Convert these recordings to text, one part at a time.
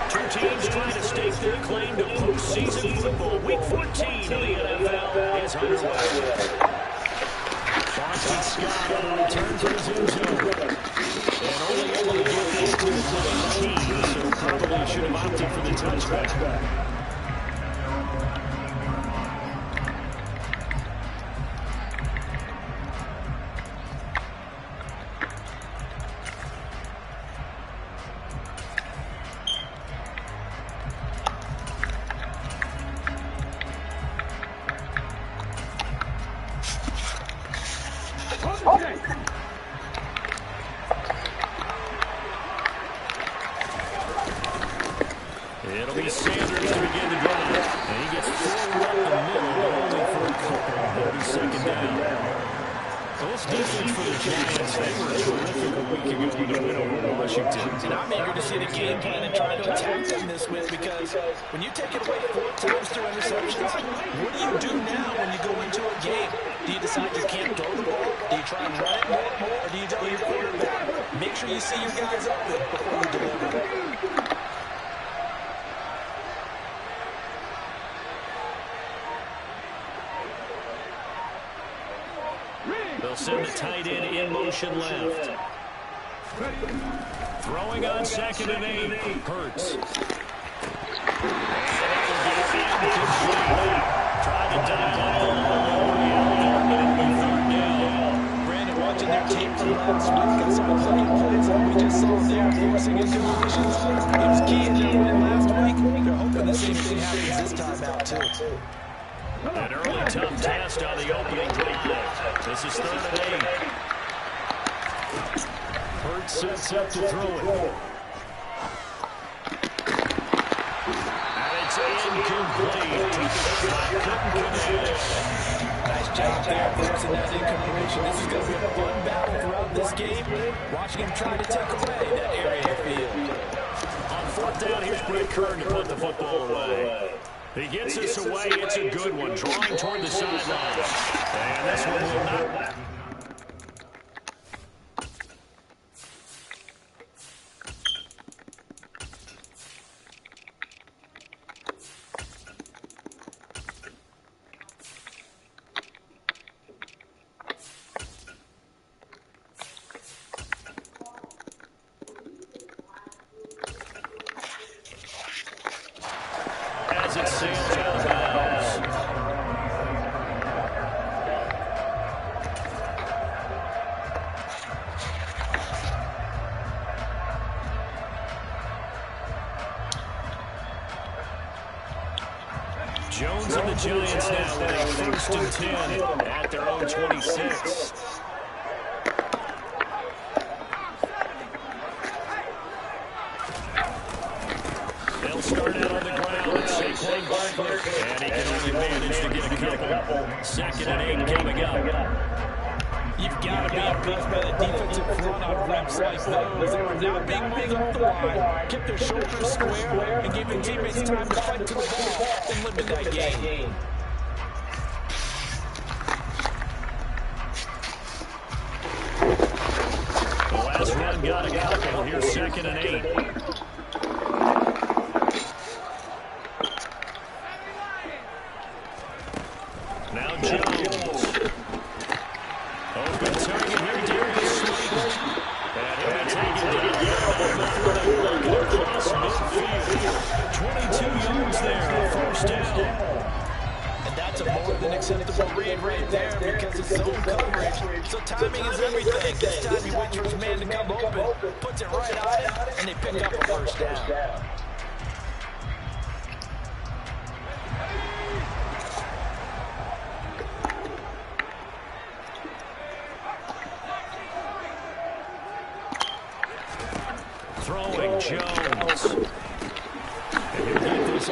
Two teams trying to stake their claim to postseason football. Week 14 of the NFL is underway. Boston Scott on the return for his end zone. And only able to get this to 19, so probably should have opted for the touchback. It'll be Sanders to begin the drive. And he gets forward up the middle, but only for a couple. It'll be second down. Well, this defense for the Giants, they were terrific a week ago in the win over Washington. And I'm eager to see the game plan and try to attack them this week, because when you take it away 4 times through interceptions, what do you do now when you go into a game? Do you decide you can't throw the ball? Do you try and run it more? Or do you tell your quarterback, make sure you see your guys open before you deliver? They'll send the tight end in motion left. Throwing on 2nd and 8. Hurts. Trying to dial Brandon, watching their tape from last week and some of the plays that we just saw there, forcing into positions. It was key in their win last week. They're hoping the same thing happens this time out, too. An early tough test on the opening drive. This is 3rd and 8. Hurts sets up to throw it. And it's incomplete. Couldn't connect. Nice job there, forcing that incompletion. This is going to be a fun battle throughout this game. Watching him try to take away that area of the field. On 4th down, here's Brett Kern to put the football away. He gets this away. It's a good one. Drawing toward the sideline. And this one will not. It sails out of bounds. Jones and the Giants now with a 1st and 10 at their own 26. They'll start out on the ground. It's Saquon Barkley, and he can only manage to get a couple. 2nd and 8 coming up. You've got to be impressed by the defensive front on reps like those. They were not being moved off the line, kept their shoulders square, and gave their teammates time to fight to the ball and live in that game. The last run got a couple. Here's 2nd and 8. Now Jones. Open target here, Darius Slayton. And he'll be taken down across midfield. 22 yards there, 1st down. And that's a more than acceptable read right there, because it's zone coverage. So timing is everything. This time he waits for his man to come open, puts it right on him, and they pick up a 1st down. Throwing Jones. And he'll get this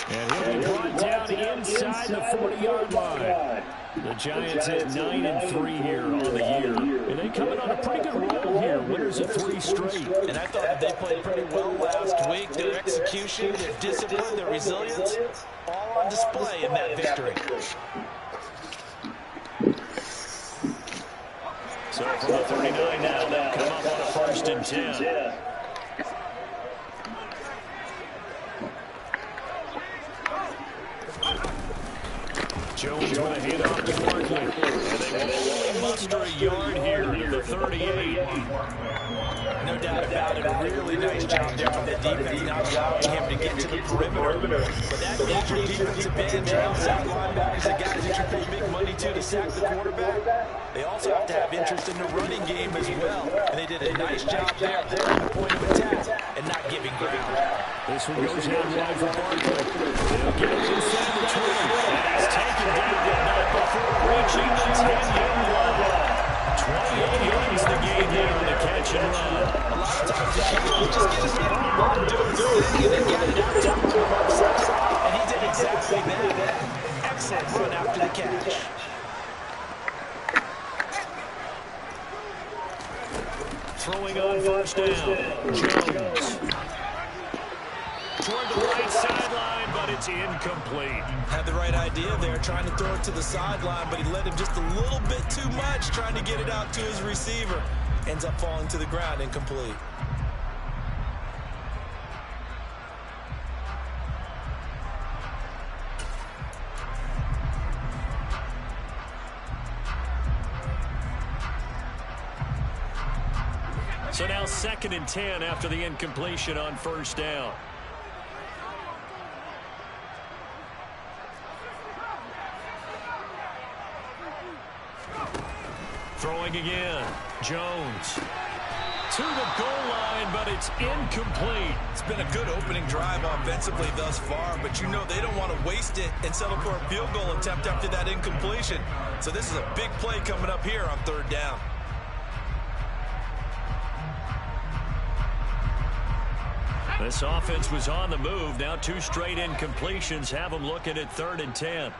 and he'll be brought down inside the 40-yard line. The Giants at 9-3 here on the year. And they come in on a pretty good roll here. Winners of 3 straight. And I thought that they played pretty well last week. Their execution, their discipline, their resilience, all on display in that victory. So from the 39 now, they'll come up on a 1st and 10. Jones with a handoff to Barkley. And they will only muster a yard here to the 38. No doubt about it. A really nice job there by the defense, not allowing him to get to the perimeter. But that major defensive end, your outside linebackers, the guys that you pay big money to sack the quarterback, they also have to have interest in the running game as well. And they did a nice job there holding the point of attack and not giving ground. This one goes out wide for Barkley. They'll get it inside the 20. And he's taken down, but not before reaching the 10-yard line. 28 yards the game here on the catch and run. A lot of times you just get his hand on the ball, do his thing, and then get it out to him to the right side. And he did exactly that. Excellent run after the catch. Throwing on first down. Jones. Toward the right sideline, but it's incomplete. Had the right idea there, trying to throw it to the sideline, but he led him just a little bit too much, trying to get it out to his receiver. Ends up falling to the ground, incomplete. So now 2nd and 10 after the incompletion on first down. Throwing again. Jones. To the goal line, but it's incomplete. It's been a good opening drive offensively thus far, but you know they don't want to waste it and settle for a field goal attempt after that incompletion. So this is a big play coming up here on 3rd down. This offense was on the move. Now 2 straight incompletions have them looking at 3rd and 10.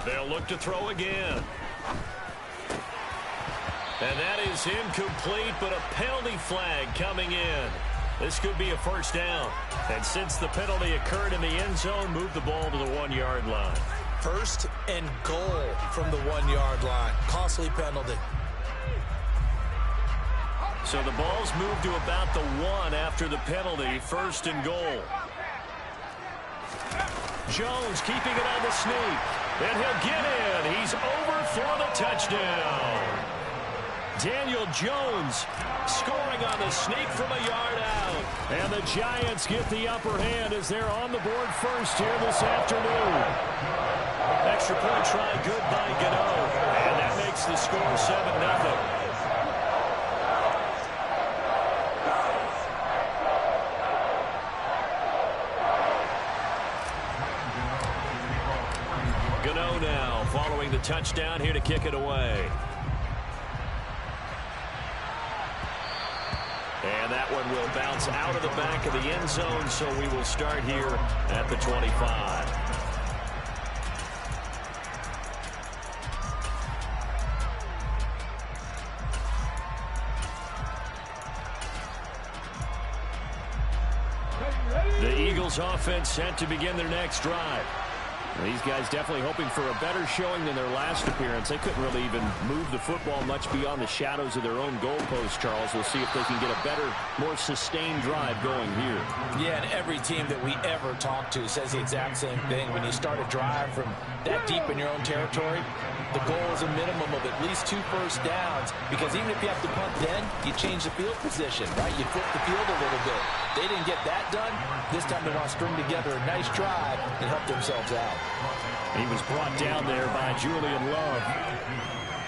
They'll look to throw again. And that is incomplete, but a penalty flag coming in. This could be a first down. And since the penalty occurred in the end zone, move the ball to the 1-yard line. 1st and goal from the 1-yard line. Costly penalty. So the ball's moved to about the 1 after the penalty. 1st and goal. Jones keeping it on the sneak. And he'll get in. He's over for the touchdown. Daniel Jones scoring on the sneak from a yard out. And the Giants get the upper hand as they're on the board first here this afternoon. Extra point try good by Gano. And that makes the score 7-0. Gano now following the touchdown here to kick it away. And that one will bounce out of the back of the end zone, so we will start here at the 25. The Eagles offense set to begin their next drive. These guys definitely hoping for a better showing than their last appearance. They couldn't really even move the football much beyond the shadows of their own goalpost, Charles. We'll see if they can get a better, more sustained drive going here. Yeah, and every team that we ever talk to says the exact same thing. When you start a drive from that deep in your own territory, the goal is a minimum of at least 2 first downs, because even if you have to punt then, you change the field position, right? You flip the field a little bit. They didn't get that done. This time they want to string together a nice drive and help themselves out. He was brought down there by Julian Love.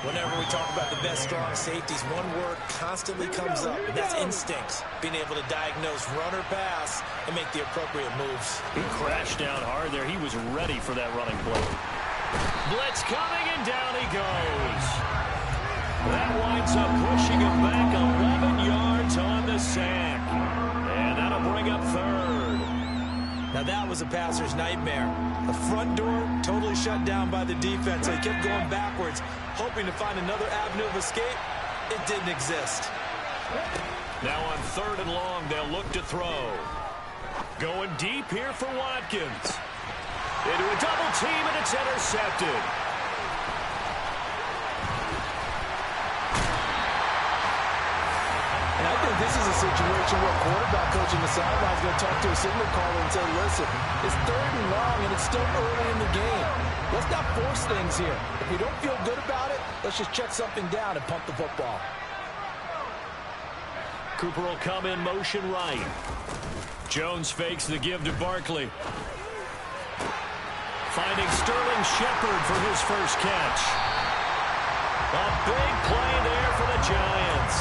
Whenever we talk about the best strong safeties, one word constantly comes up, and that's instincts. Being able to diagnose run or pass and make the appropriate moves. He crashed down hard there. He was ready for that running play. Blitz coming, and down he goes. That winds up pushing him back 11 yards on the sack. And that'll bring up 3rd. Now that was a passer's nightmare. The front door totally shut down by the defense. So he kept going backwards, hoping to find another avenue of escape. It didn't exist. Now on 3rd and long, they'll look to throw. Going deep here for Watkins. Into a double team, and it's intercepted. And I think this is a situation where a quarterback coach in the sideline is going to talk to a signal caller and say, listen, it's 3rd and long, and it's still early in the game. Let's not force things here. If we don't feel good about it, let's just check something down and punt the football. Cooper will come in motion right. Jones fakes the give to Barkley. Finding Sterling Shepard for his first catch. A big play there for the Giants.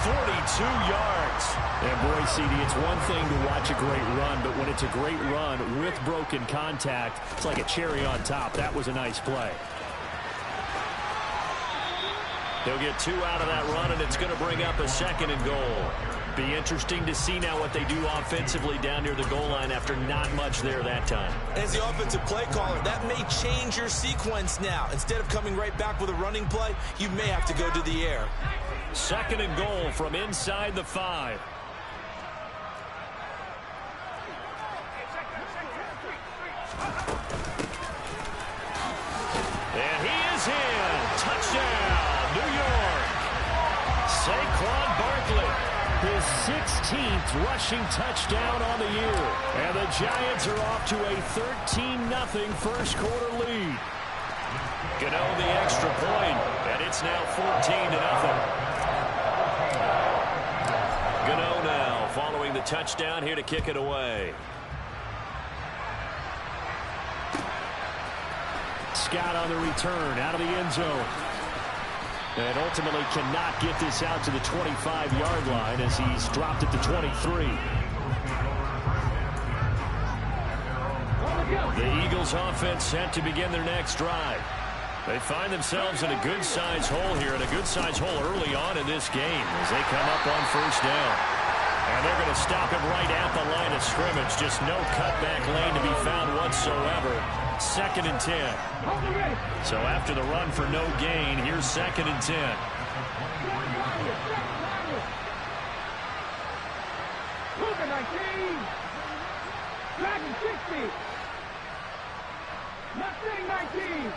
42 yards. And boy, CD, it's one thing to watch a great run, but when it's a great run with broken contact, it's like a cherry on top. That was a nice play. They'll get 2 out of that run, and it's going to bring up a 2nd and goal. Be interesting to see now what they do offensively down near the goal line after not much there that time. As the offensive play caller, that may change your sequence now. Instead of coming right back with a running play, you may have to go to the air. 2nd and goal from inside the 5. And he is in. Touchdown, New York. Saquon Barkley. His 16th rushing touchdown on the year. And the Giants are off to a 13-0 first quarter lead. Gano the extra point, and it's now 14-0. Gano now following the touchdown here to kick it away. Scott on the return out of the end zone. And ultimately cannot get this out to the 25-yard line as he's dropped at the 23. The Eagles offense set to begin their next drive. They find themselves in a good-sized hole here, and a good-sized hole early on in this game as they come up on 1st down. And they're going to stop him right at the line of scrimmage. Just no cutback lane to be found whatsoever. 2nd and 10. So after the run for no gain, here's 2nd and 10. Luka 19. Dragon 60. Mustang 19.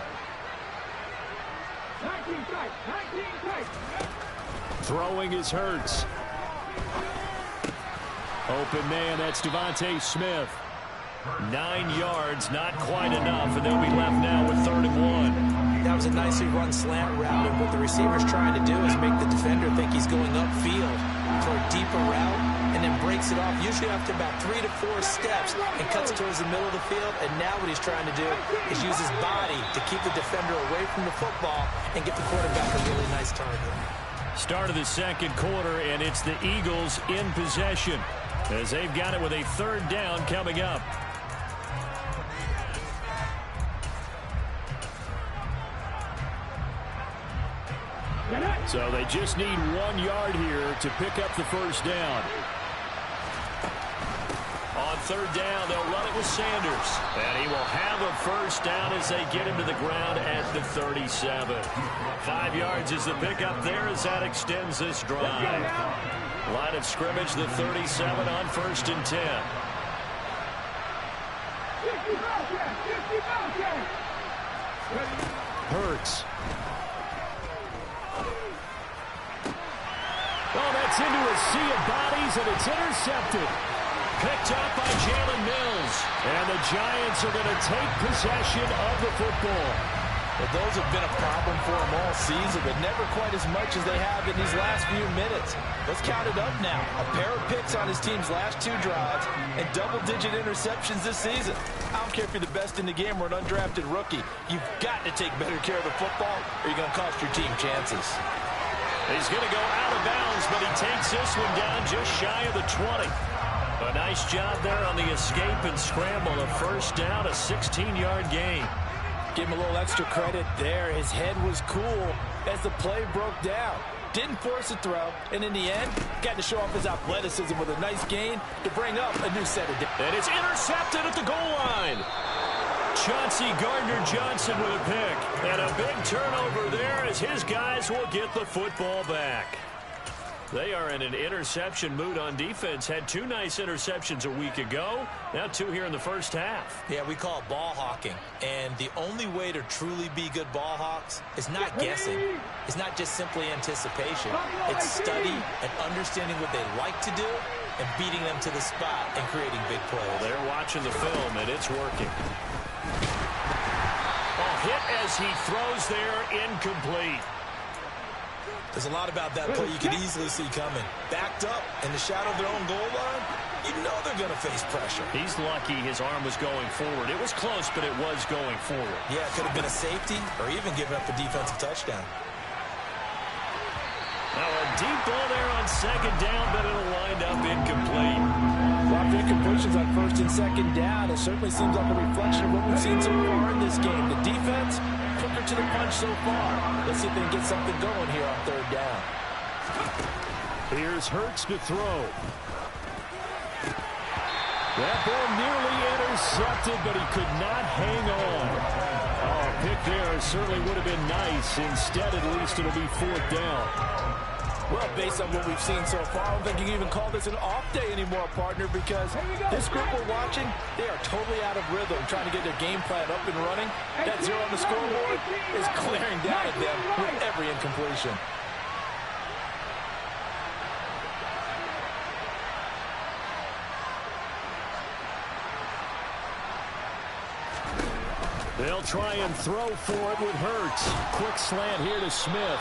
19 tight. 19 tight. Throwing is Hurts. Open man, that's Devontae Smith. 9 yards, not quite enough, and they'll be left now with 3rd and 1. That was a nicely run slant route, and what the receiver's trying to do is make the defender think he's going upfield for a deeper route, and then breaks it off, usually after about 3 to 4 steps, and cuts towards the middle of the field. And now what he's trying to do is use his body to keep the defender away from the football and get the quarterback a really nice target. Start of the 2nd quarter, and it's the Eagles in possession as they've got it with a 3rd down coming up. So they just need 1 yard here to pick up the 1st down. On 3rd down, they'll run it with Sanders. And he will have a 1st down as they get him to the ground at the 37. 5 yards is the pickup there as that extends this drive. Line of scrimmage, the 37 on 1st and 10. Hurts. Oh, that's into a sea of bodies, and it's intercepted. Picked up by Jalen Mills. And the Giants are going to take possession of the football. Well, those have been a problem for them all season, but never quite as much as they have in these last few minutes. Let's count it up now. A pair of picks on his team's last 2 drives and double-digit interceptions this season. I don't care if you're the best in the game or an undrafted rookie. You've got to take better care of the football or you're going to cost your team chances. He's going to go out of bounds, but he takes this one down just shy of the 20. A nice job there on the escape and scramble. A 1st down, a 16-yard gain. Give him a little extra credit there. His head was cool as the play broke down. Didn't force a throw, and in the end, got to show off his athleticism with a nice gain to bring up a new set of downs. And it's intercepted at the goal line. Chauncey Gardner-Johnson with a pick. And a big turnover there as his guys will get the football back. They are in an interception mood on defense. Had 2 nice interceptions a week ago. Now 2 here in the first half. Yeah, we call it ball hawking. And the only way to truly be good ball hawks is not guessing. It's not just simply anticipation. It's study and understanding what they like to do and beating them to the spot and creating big plays. They're watching the film, and it's working. Hit as he throws there, incomplete. There's a lot about that play you could easily see coming. Backed up in the shadow of their own goal line, you know they're going to face pressure. He's lucky his arm was going forward. It was close, but it was going forward. Yeah, it could have been a safety or even giving up a defensive touchdown. Now a deep ball there on second down, but it'll wind up incomplete. Dropped incompletions on first and second down. It certainly seems like a reflection of what we've seen so far in this game. The defense, quicker to the punch so far. Let's see if they can get something going here on third down. Here's Hurts to throw. That ball nearly intercepted, but he could not hang on. Oh, a pick there certainly would have been nice. Instead, at least it'll be 4th down. Well, based on what we've seen so far, I don't think you can even call this an off day anymore, partner, because this group we're watching, they are totally out of rhythm, trying to get their game plan up and running. That 0 on the scoreboard is glaring down at them with every incompletion. They'll try and throw for it with Hurts. Quick slant here to Smith.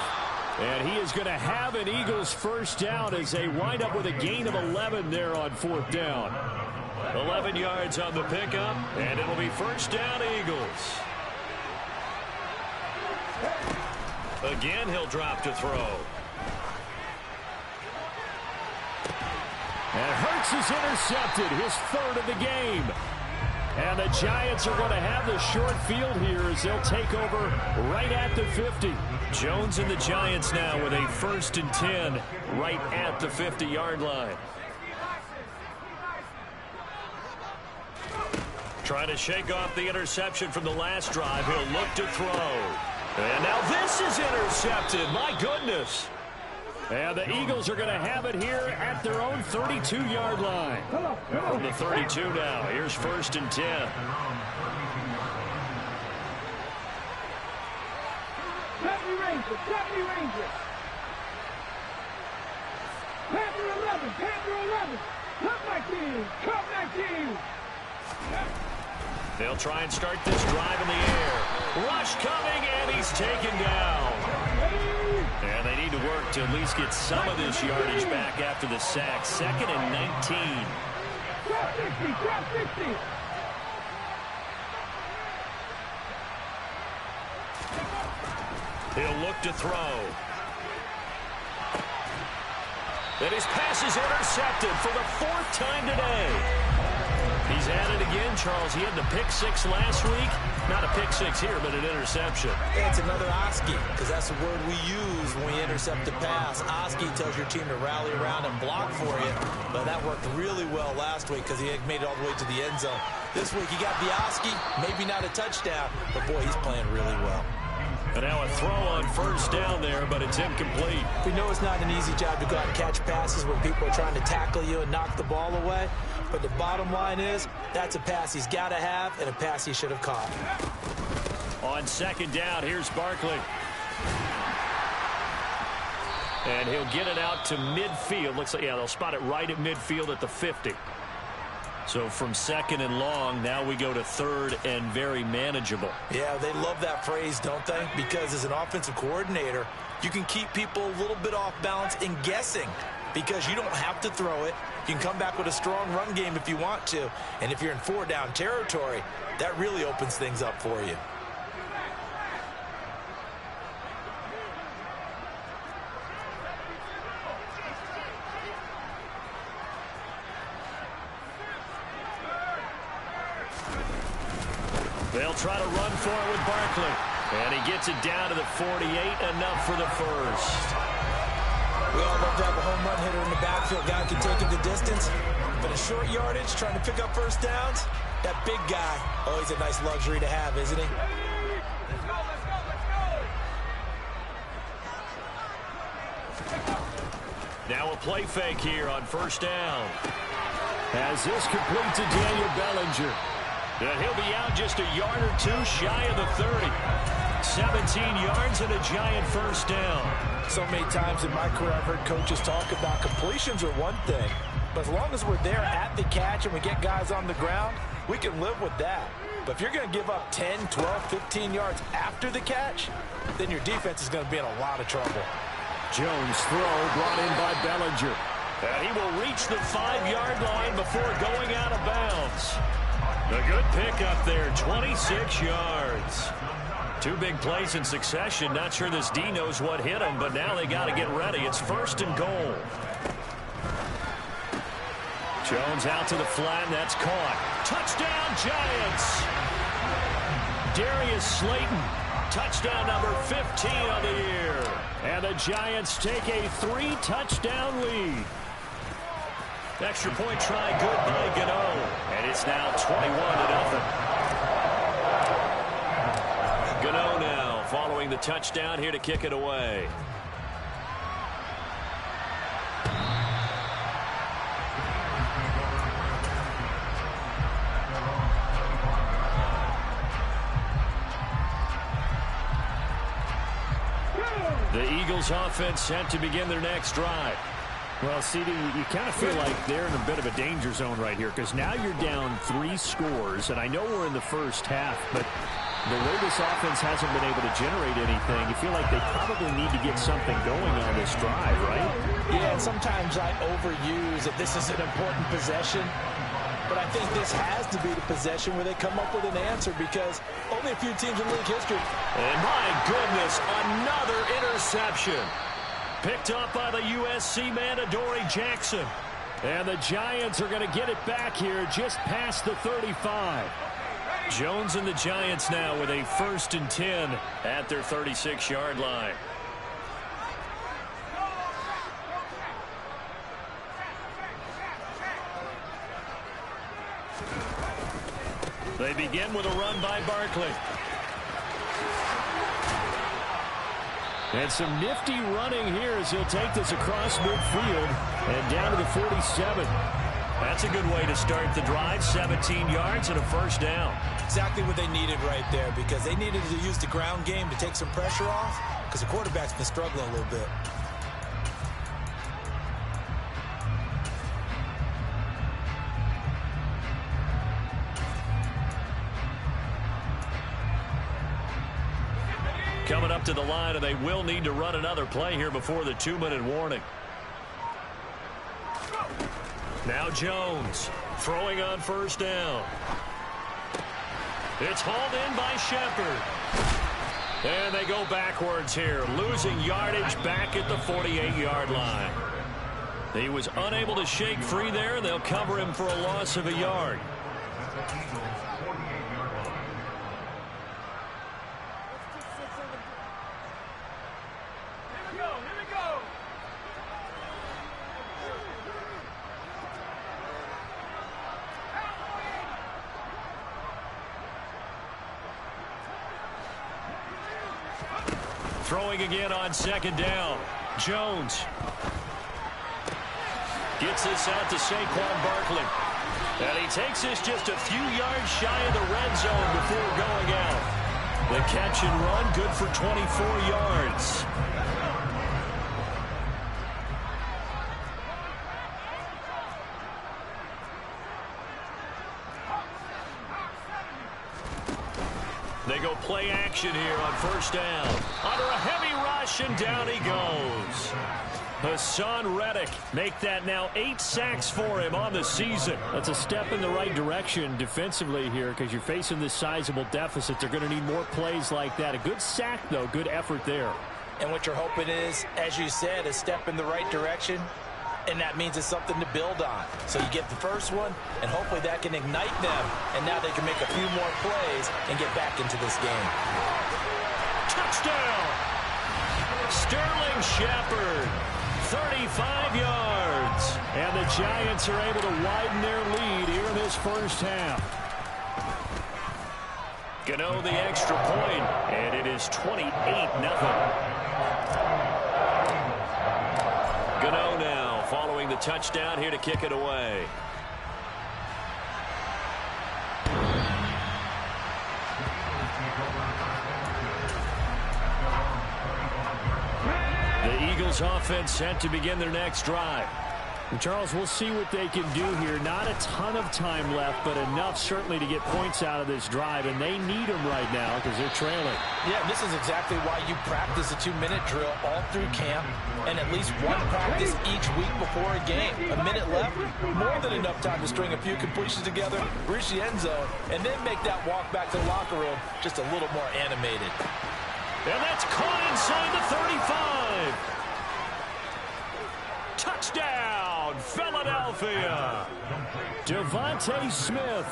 And he is going to have an Eagles first down as they wind up with a gain of 11 there on 4th down. 11 yards on the pickup, and it'll be first down Eagles. Again, he'll drop to throw. And Hurts is intercepted, his 3rd of the game. And the Giants are going to have the short field here as they'll take over right at the 50. Jones and the Giants now with a 1st and 10 right at the 50-yard line. Trying to shake off the interception from the last drive. He'll look to throw. And now this is intercepted. My goodness. And the Eagles are going to have it here at their own 32-yard line. From the 32 now. Here's 1st and 10. Deputy Rangers, Deputy Rangers. Panther 11, Panther 11. Cup 19, Cup 19. They'll try and start this drive in the air. Rush coming, and he's taken down. And they need to work to at least get some of this yardage back after the sack. 2nd and 19. Drop 60, drop 60. He'll look to throw. And his pass is intercepted for the 4th time today. He's at it again, Charles. He had the pick 6 last week. Not a pick 6 here, but an interception. It's another Oski, because that's the word we use when we intercept a pass. Oski tells your team to rally around and block for you, but that worked really well last week because he had made it all the way to the end zone. This week he got the Oski, maybe not a touchdown, but boy, he's playing really well. And now a throw on 1st down there, but it's incomplete. We know it's not an easy job to go out and catch passes when people are trying to tackle you and knock the ball away. But the bottom line is, that's a pass he's got to have and a pass he should have caught. On 2nd down, here's Barkley. And he'll get it out to midfield. Looks like, yeah, they'll spot it right at midfield at the 50. So from 2nd and long, now we go to 3rd and very manageable. Yeah, they love that phrase, don't they? Because as an offensive coordinator, you can keep people a little bit off balance in guessing because you don't have to throw it. You can come back with a strong run game if you want to. And if you're in 4-down territory, that really opens things up for you. They'll try to run for it with Barkley. And he gets it down to the 48, enough for the 1st. We all love to have a home run hitter in the backfield. Guy can take it the distance. But a short yardage, trying to pick up first downs, that big guy, oh, he's a nice luxury to have, isn't he? Now a play fake here on first down. As this complete to Daniel Bellinger. And he'll be out just a yard or two shy of the 30. 17 yards and a giant first down. So many times in my career I've heard coaches talk about completions are one thing. But as long as we're there at the catch and we get guys on the ground, we can live with that. But if you're going to give up 10, 12, 15 yards after the catch, then your defense is going to be in a lot of trouble. Jones throw brought in by Bellinger. And he will reach the 5-yard line before going out of bounds. A good pickup there, 26 yards. Two big plays in succession. Not sure this D knows what hit him, but now they got to get ready. It's first and goal. Jones out to the flat, and that's caught. Touchdown, Giants! Darius Slayton, touchdown number 15 on the year. And the Giants take a 3-touchdown lead. Extra point try good by Gano. And it's now 21-0. Gano now following the touchdown here to kick it away. The Eagles offense set to begin their next drive. Well, CD, you kind of feel like they're in a bit of a danger zone right here because now you're down 3 scores, and I know we're in the first half, but the way this offense hasn't been able to generate anything, you feel like they probably need to get something going on this drive, right? Yeah, and sometimes I overuse that this is an important possession, but I think this has to be the possession where they come up with an answer because only a few teams in league history. And my goodness, another interception. Picked up by the USC man, Adoree Jackson. And the Giants are going to get it back here just past the 35. Jones and the Giants now with a 1st and 10 at their 36-yard line. They begin with a run by Barkley. And some nifty running here as he'll take this across midfield and down to the 47. That's a good way to start the drive. 17 yards and a first down. Exactly what they needed right there because they needed to use the ground game to take some pressure off because the quarterback's been struggling a little bit. Coming up to the line, and they will need to run another play here before the 2-minute warning. Now Jones throwing on first down. It's hauled in by Shepard. And they go backwards here, losing yardage back at the 48-yard line. He was unable to shake free there, and they'll cover him for a loss of a yard. Throwing again on second down. Jones gets this out to Saquon Barkley. And he takes this just a few yards shy of the red zone before going out. The catch and run good for 24 yards. They go play action here on first down. Under a heavy rush, and down he goes. Hassan Reddick make that now 8 sacks for him on the season. That's a step in the right direction defensively here because you're facing this sizable deficit. They're going to need more plays like that. A good sack, though. Good effort there. And what you're hoping is, as you said, a step in the right direction. And that means it's something to build on. So you get the first one, and hopefully that can ignite them. And now they can make a few more plays and get back into this game. Touchdown! Sterling Shepard, 35 yards. And the Giants are able to widen their lead here in this first half. Gano the extra point, and it is 28-0. Gano now touchdown here to kick it away. The Eagles offense set to begin their next drive. And Charles, we'll see what they can do here. Not a ton of time left, but enough certainly to get points out of this drive, and they need them right now because they're trailing. Yeah, this is exactly why you practice a 2-minute drill all through camp and at least one practice each week before a game. A minute left, more than enough time to string a few completions together, reach the end zone, and then make that walk back to the locker room just a little more animated. And that's caught inside the 35. Touchdown, Philadelphia. Devontae Smith,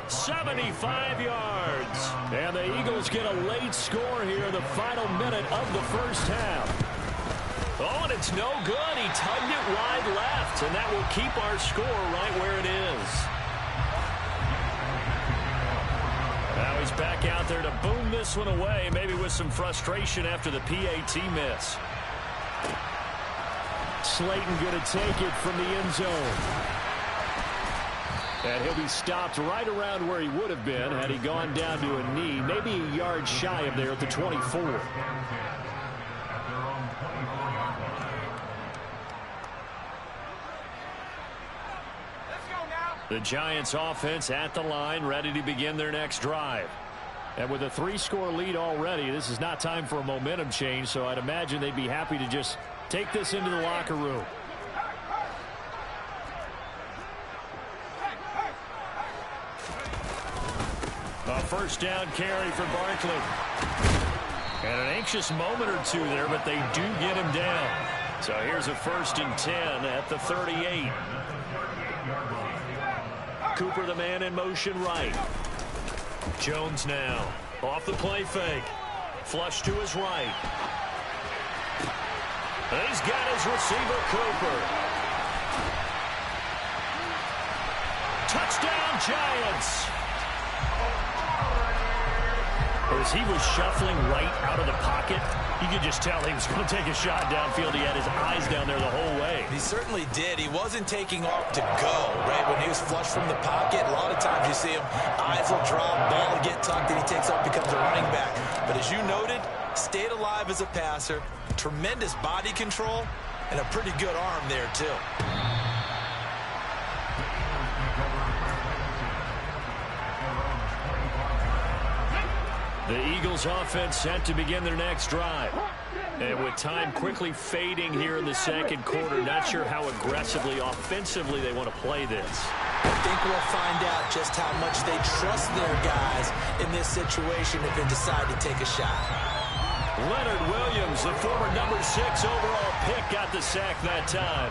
75 yards. And the Eagles get a late score here in the final minute of the first half. Oh, and it's no good. He tugged it wide left, and that will keep our score right where it is. Now he's back out there to boom this one away, maybe with some frustration after the PAT miss. Slayton going to take it from the end zone. And he'll be stopped right around where he would have been had he gone down to a knee, maybe a yard shy of there at the 24. The Giants offense at the line, ready to begin their next drive. And with a 3-score lead already, this is not time for a momentum change, so I'd imagine they'd be happy to just take this into the locker room. A first down carry for Barkley. And an anxious moment or two there, but they do get him down. So here's a 1st and 10 at the 38. Cooper, the man in motion right. Jones now off the play fake. Flush to his right. And he's got his receiver, Cooper. Touchdown, Giants. As he was shuffling right out of the pocket, you could just tell he was going to take a shot downfield. He had his eyes down there the whole way. He certainly did. He wasn't taking off to go, right? When he was flushed from the pocket, a lot of times you see him, eyes will drop, ball will get tucked, and he takes off, becomes a running back. But as you noted, stayed alive as a passer, tremendous body control, and a pretty good arm there, too. The Eagles offense set to begin their next drive. And with time quickly fading here in the second quarter, not sure how aggressively, offensively they want to play this. I think we'll find out just how much they trust their guys in this situation if they decide to take a shot. Leonard Williams, the former number 6 overall pick, got the sack that time.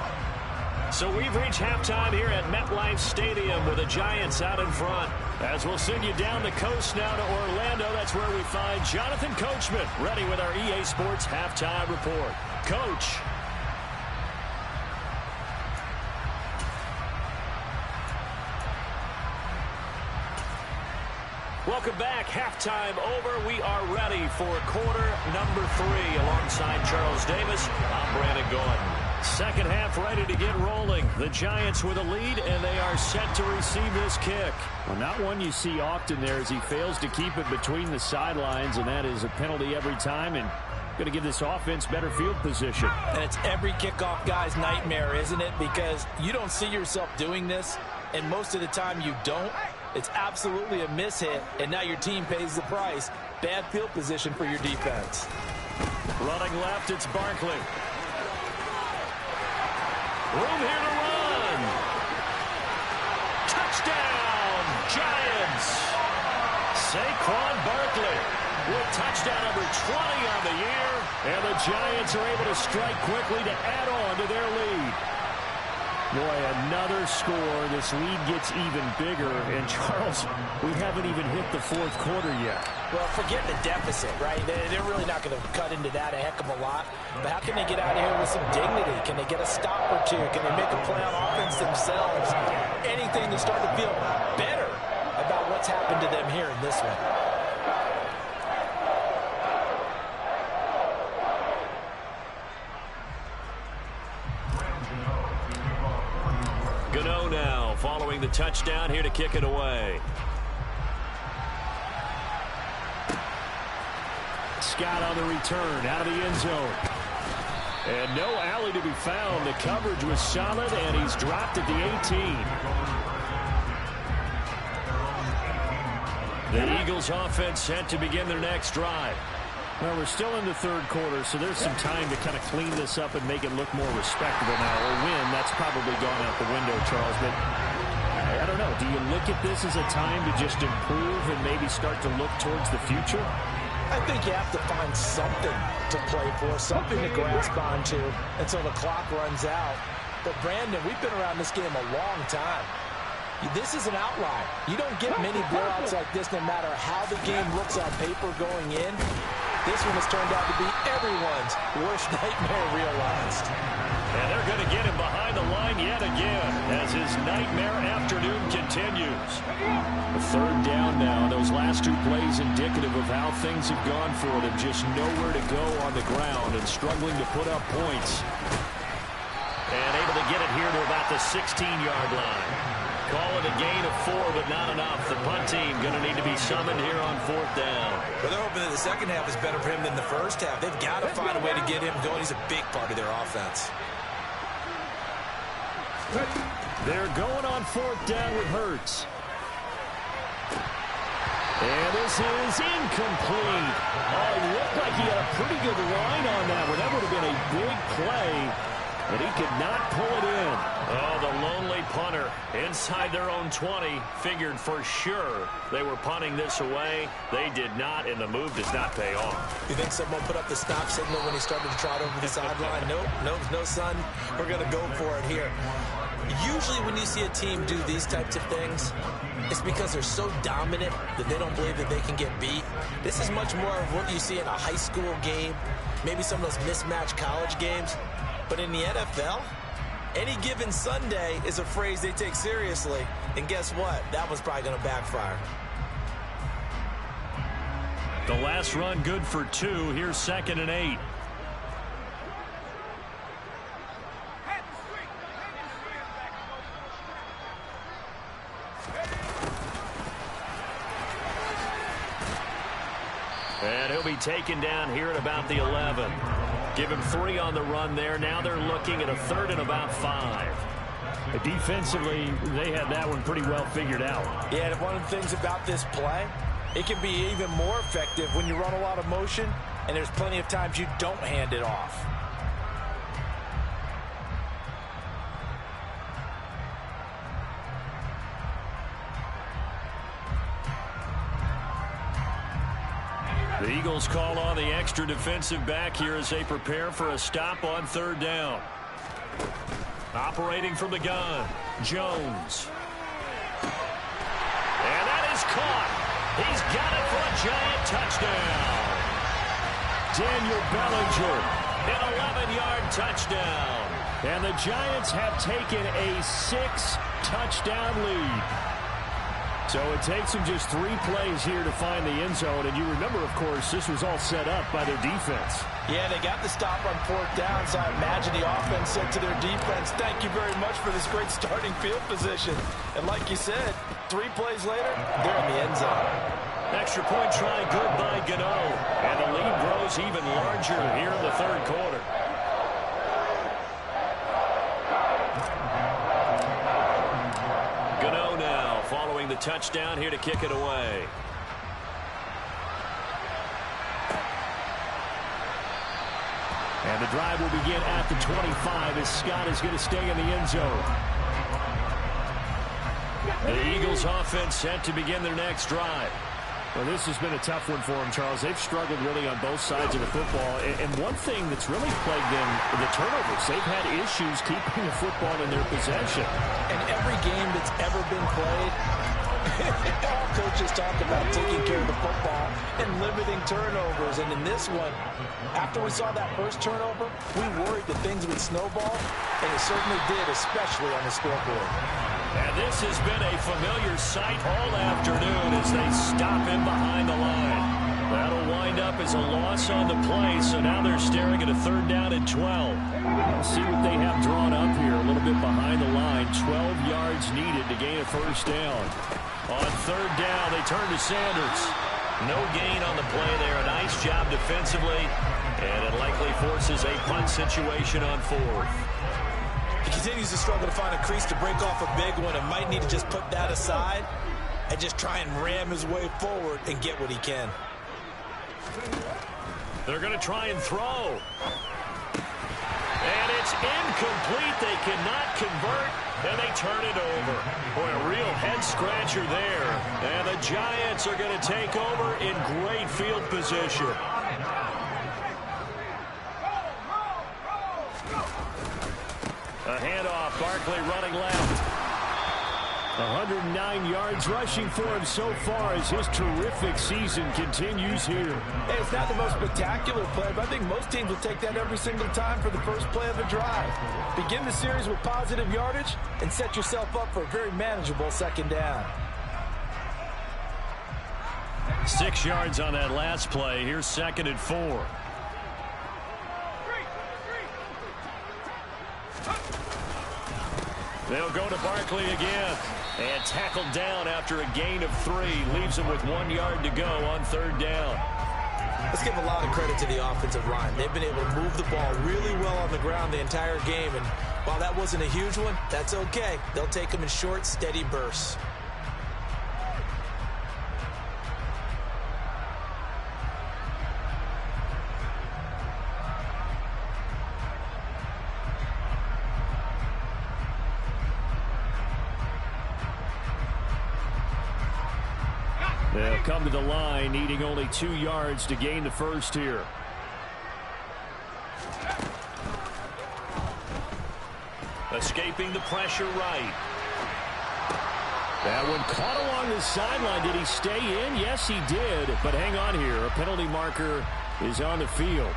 So we've reached halftime here at MetLife Stadium with the Giants out in front. As we'll send you down the coast now to Orlando, that's where we find Jonathan Coachman, ready with our EA Sports Halftime Report. Coach. Welcome back. Halftime over. We are ready for quarter number 3 alongside Charles Davis. I'm Brandon Gordon. Second half ready to get rolling. The Giants with a lead, and they are set to receive this kick. Well, not one you see often there as he fails to keep it between the sidelines, and that is a penalty every time, and going to give this offense better field position. And it's every kickoff guy's nightmare, isn't it? Because you don't see yourself doing this, and most of the time you don't. It's absolutely a mishit, and now your team pays the price. Bad field position for your defense. Running left, it's Barkley. Room here to run. Touchdown, Giants. Saquon Barkley with touchdown number 20 on the year. And the Giants are able to strike quickly to add on to their lead. Boy, another score. This lead gets even bigger. And, Charles, we haven't even hit the fourth quarter yet. Well, forget the deficit, right? They're really not going to cut into that a heck of a lot. But how can they get out of here with some dignity? Can they get a stop or two? Can they make a play on offense themselves? Anything to start to feel better about what's happened to them here in this one. following the touchdown here to kick it away. Scott on the return out of the end zone. And no alley to be found. The coverage was solid, and he's dropped at the 18. The Eagles offense set to begin their next drive. Well, we're still in the third quarter, so there's some time to kind of clean this up and make it look more respectable now. Or win, that's probably gone out the window, Charles. But I don't know. Do you look at this as a time to just improve and maybe start to look towards the future? I think you have to find something to play for, something to grasp onto until the clock runs out. But, Brandon, we've been around this game a long time. This is an outlier. You don't get many blowouts like this no matter how the game looks on paper going in. This one has turned out to be everyone's worst nightmare realized. And they're going to get him behind the line yet again as his nightmare afternoon continues. A third down now. Those last two plays indicative of how things have gone for them. Just nowhere to go on the ground and struggling to put up points. And able to get it here to about the 16-yard line. Call it a gain of 4, but not enough. The punt team going to need to be summoned here on fourth down. But they're hoping that the second half is better for him than the first half. They've got to find a way to get him going. He's a big part of their offense. They're going on fourth down with Hurts. And this is incomplete. Oh, it looked like he had a pretty good line on that one. That would have been a big play, and he could not pull it in. Oh, the lonely punter inside their own 20 figured for sure they were punting this away. They did not, and the move does not pay off. You think someone put up the stop signal when he started to trot over the sideline? Nope, no, son. We're going to go for it here. Usually when you see a team do these types of things, it's because they're so dominant that they don't believe that they can get beat. This is much more of what you see in a high school game, maybe some of those mismatched college games. But in the NFL, any given Sunday is a phrase they take seriously. And guess what? That was probably going to backfire. The last run good for 2. Here's 2nd and 8. And he'll be taken down here at about the 11. Give him 3 on the run there. Now they're looking at a 3rd and about 5. Defensively, they had that one pretty well figured out. Yeah, and one of the things about this play, it can be even more effective when you run a lot of motion, and there's plenty of times you don't hand it off. The Eagles call on the extra defensive back here as they prepare for a stop on 3rd down. Operating from the gun, Jones. And that is caught. He's got it for a giant touchdown. Daniel Bellinger, an 11-yard touchdown. And the Giants have taken a 6-touchdown lead. So it takes them just 3 plays here to find the end zone. And you remember, of course, this was all set up by their defense. Yeah, they got the stop on 4th down, so I imagine the offense said to their defense, thank you very much for this great starting field position. And like you said, 3 plays later, they're in the end zone. Extra point try good by Gano. And the lead grows even larger here in the 3rd quarter. Gano now following the touchdown here to kick it away. And the drive will begin at the 25 as Scott is going to stay in the end zone. The Eagles offense set to begin their next drive. Well, this has been a tough one for them, Charles. They've struggled really on both sides of the football. And one thing that's really plagued them, the turnovers. They've had issues keeping the football in their possession. And every game that's ever been played, all coaches talk about taking care of the football and limiting turnovers. And in this one, after we saw that first turnover, we worried that things would snowball, and it certainly did, especially on the scoreboard. And this has been a familiar sight all afternoon as they stop him behind the line. That'll wind up as a loss on the play, so now they're staring at a 3rd down and 12. Let's see what they have drawn up here. A little bit behind the line. 12 yards needed to gain a 1st down. On 3rd down, they turn to Sanders. No gain on the play there. A nice job defensively, and it likely forces a punt situation on 4th. He continues to struggle to find a crease to break off a big one and might need to just put that aside and just try and ram his way forward and get what he can. They're going to try and throw. And it's incomplete. They cannot convert, and they turn it over. Boy, a real head-scratcher there. And the Giants are going to take over in great field position. A handoff, Barkley running left. 109 yards rushing for him so far as his terrific season continues here. Hey, it's not the most spectacular play, but I think most teams will take that every single time for the first play of the drive. Begin the series with positive yardage and set yourself up for a very manageable 2nd down. 6 yards on that last play. Here's 2nd and 4. They'll go to Barkley again. And tackled down after a gain of 3. Leaves him with 1 yard to go on 3rd down. Let's give a lot of credit to the offensive line. They've been able to move the ball really well on the ground the entire game. And while that wasn't a huge one, that's okay. They'll take them in short, steady bursts. They'll come to the line, needing only 2 yards to gain the 1st here. Escaping the pressure right. That one caught along the sideline. Did he stay in? Yes, he did. But hang on here. A penalty marker is on the field.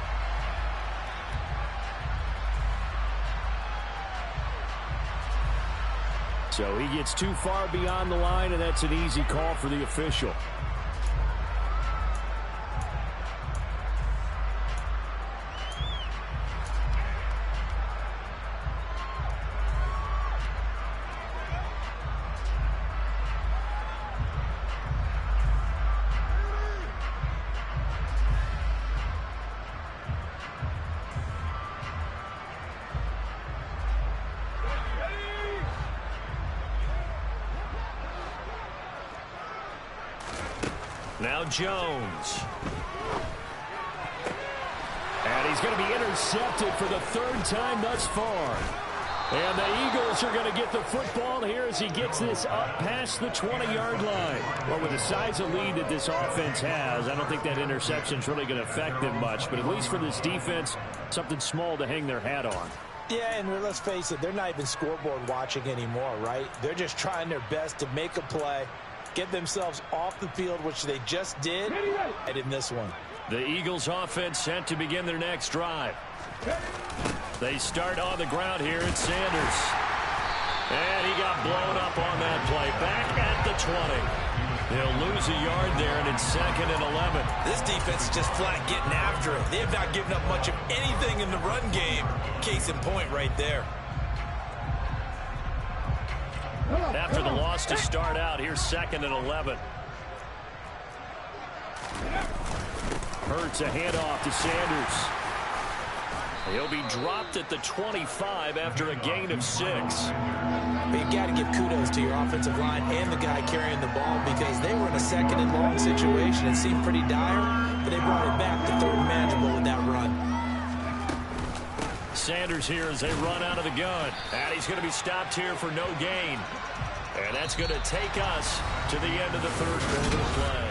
So he gets too far beyond the line, and that's an easy call for the official. Now Jones. And he's going to be intercepted for the 3rd time thus far. And the Eagles are going to get the football here as he gets this up past the 20-yard line. Well, with the size of lead that this offense has, I don't think that interception's really going to affect them much. But at least for this defense, something small to hang their hat on. Yeah, and let's face it, they're not even scoreboard watching anymore, right? They're just trying their best to make a play, get themselves off the field, which they just did, and in this one. The Eagles offense set to begin their next drive. They start on the ground here at Sanders. And he got blown up on that play. Back at the 20. They'll lose a yard there, and it's 2nd and 11. This defense is just flat getting after it. They have not given up much of anything in the run game. Case in point right there. After the loss to start out, here's 2nd and 11. Hurts a handoff to Sanders. He'll be dropped at the 25 after a gain of 6. But you got to give kudos to your offensive line and the guy carrying the ball, because they were in a 2nd and long situation. It seemed pretty dire, but they brought it back to 3rd and manageable with that run. Sanders here as they run out of the gun. And he's going to be stopped here for no gain. And that's going to take us to the end of the 3rd quarter play.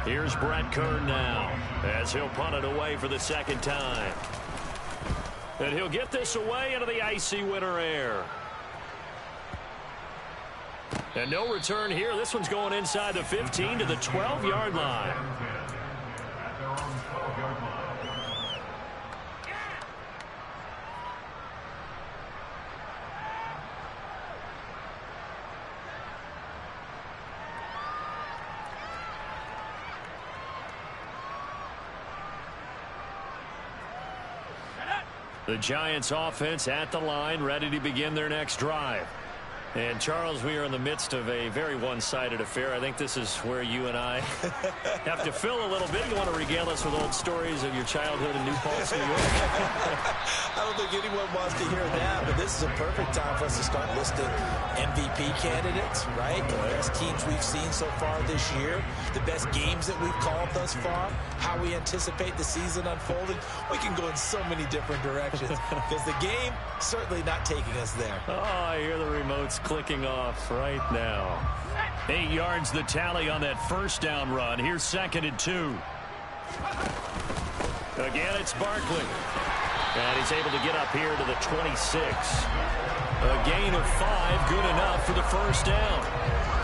Here's Brett Kern now as he'll punt it away for the 2nd time. And he'll get this away into the icy winter air. And no return here. This one's going inside the 15 to the 12-yard line. The Giants offense at the line, ready to begin their next drive. And, Charles, we are in the midst of a very one-sided affair. I think this is where you and I have to fill a little bit. You want to regale us with old stories of your childhood in New Paltz, New York? I don't think anyone wants to hear that, but this is a perfect time for us to start listing MVP candidates, right? The best teams we've seen so far this year, the best games that we've called thus far, how we anticipate the season unfolding. We can go in so many different directions because the game certainly not taking us there. Oh, I hear the remotes clicking off right now. 8 yards the tally on that first down run. Here's 2nd and 2. Again, it's Barkley. And he's able to get up here to the 26. A gain of 5, good enough for the first down.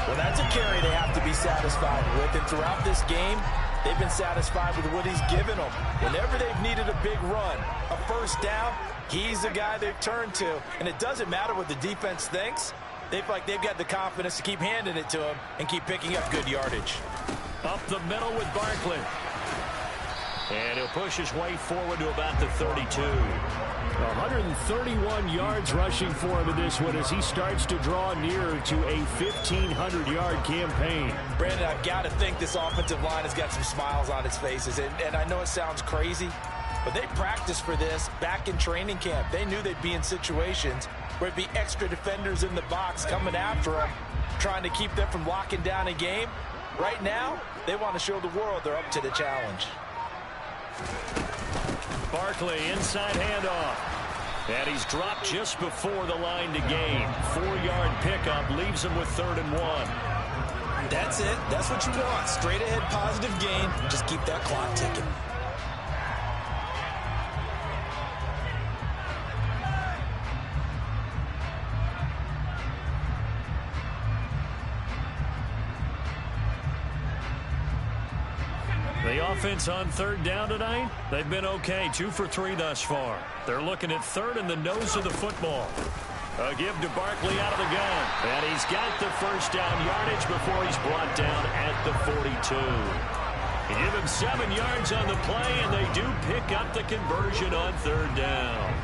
Well, that's a carry they have to be satisfied with. And throughout this game, they've been satisfied with what he's given them. Whenever they've needed a big run, a first down, he's the guy they've turned to. And it doesn't matter what the defense thinks. They feel like they've got the confidence to keep handing it to him and keep picking up good yardage. Up the middle with Barkley. And he'll push his way forward to about the 32. 131 yards rushing for him in this one as he starts to draw near to a 1,500-yard campaign. Brandon, I've got to think this offensive line has got some smiles on its faces. And I know it sounds crazy, but they practiced for this back in training camp. They knew they'd be in situations where it'd be extra defenders in the box coming after them, trying to keep them from locking down a game. Right now, they want to show the world they're up to the challenge. Barkley, inside handoff. And he's dropped just before the line to gain. 4-yard pickup leaves him with 3rd and 1. That's it. That's what you want. Straight ahead positive gain. Just keep that clock ticking. The offense on 3rd down tonight, they've been okay. 2 for 3 thus far. They're looking at 3rd and the nose of the football. A give to Barkley out of the gun. And he's got the first down yardage before he's brought down at the 42. Give him 7 yards on the play, and they do pick up the conversion on 3rd down.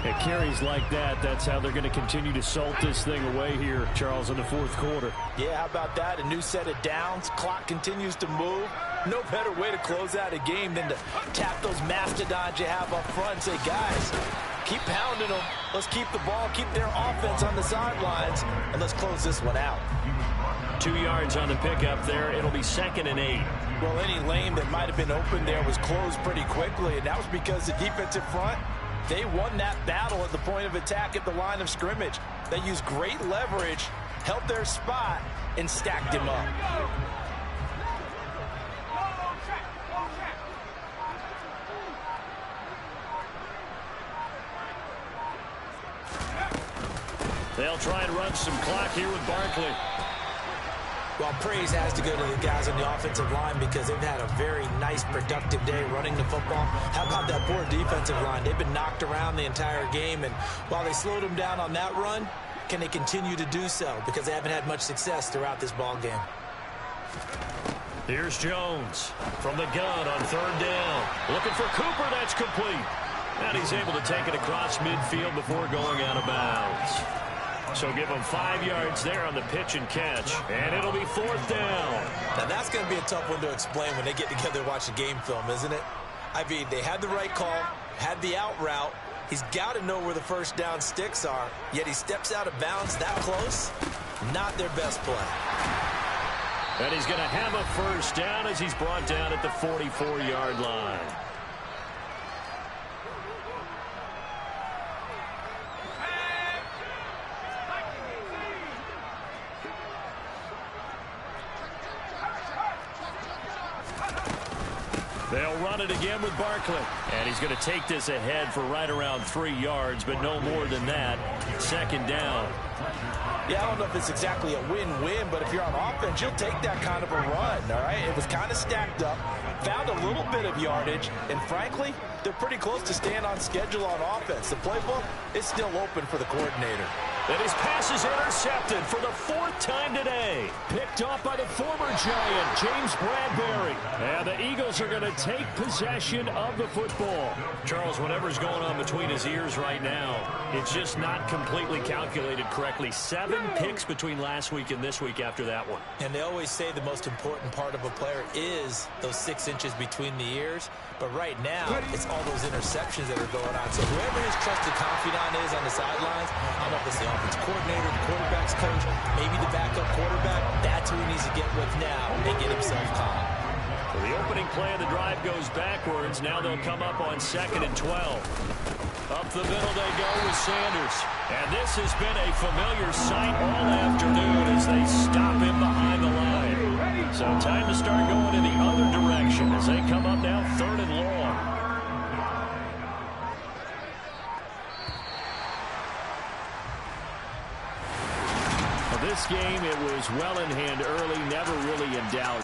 It carries like that. That's how they're going to continue to salt this thing away here, Charles, in the 4th quarter. Yeah, how about that? A new set of downs. Clock continues to move. No better way to close out a game than to tap those mastodons you have up front and say, guys, keep pounding them. Let's keep the ball, keep their offense on the sidelines, and let's close this one out. 2 yards on the pickup there. It'll be 2nd and 8. Well, any lane that might have been open there was closed pretty quickly, and that was because the defensive front, they won that battle at the point of attack at the line of scrimmage. They used great leverage, held their spot, and stacked him up. They'll try and run some clock here with Barkley. Well, praise has to go to the guys on the offensive line because they've had a very nice, productive day running the football. How about that poor defensive line? They've been knocked around the entire game, and while they slowed them down on that run, can they continue to do so? Because they haven't had much success throughout this ball game. Here's Jones from the gun on 3rd down. Looking for Cooper. That's complete. And he's able to take it across midfield before going out of bounds. So give them 5 yards there on the pitch and catch. And it'll be 4th down. Now that's going to be a tough one to explain when they get together and watch the game film, isn't it? I mean, they had the right call, had the out route. He's got to know where the first down sticks are, yet he steps out of bounds that close. Not their best play. And he's going to have a first down as he's brought down at the 44-yard line. They'll run it again with Barkley. And he's going to take this ahead for right around 3 yards, but no more than that. 2nd down. Yeah, I don't know if it's exactly a win-win, but if you're on offense, you'll take that kind of a run, all right? It was kind of stacked up, found a little bit of yardage, and frankly, they're pretty close to staying on schedule on offense. The playbook is still open for the coordinator. And his pass is intercepted for the 4th time today. Picked off by the former Giant, James Bradbury. And the Eagles are going to take possession of the football. Charles, whatever's going on between his ears right now, it's just not completely calculated correctly. 7 picks between last week and this week after that one. And they always say the most important part of a player is those 6 inches between the ears. But right now, it's all those interceptions that are going on. So whoever his trusted confidant is on the sidelines, I don't know if it's the offense coordinator, the quarterback's coach, maybe the backup quarterback, that's who he needs to get with now and get himself calm. So the opening play of the drive goes backwards. Now they'll come up on 2nd and 12. Up the middle they go with Sanders. And this has been a familiar sight all afternoon as they stop him behind the line. So time to start going in the other direction as they come up now 3rd and long. Well, this game, it was well in hand early, never really in doubt.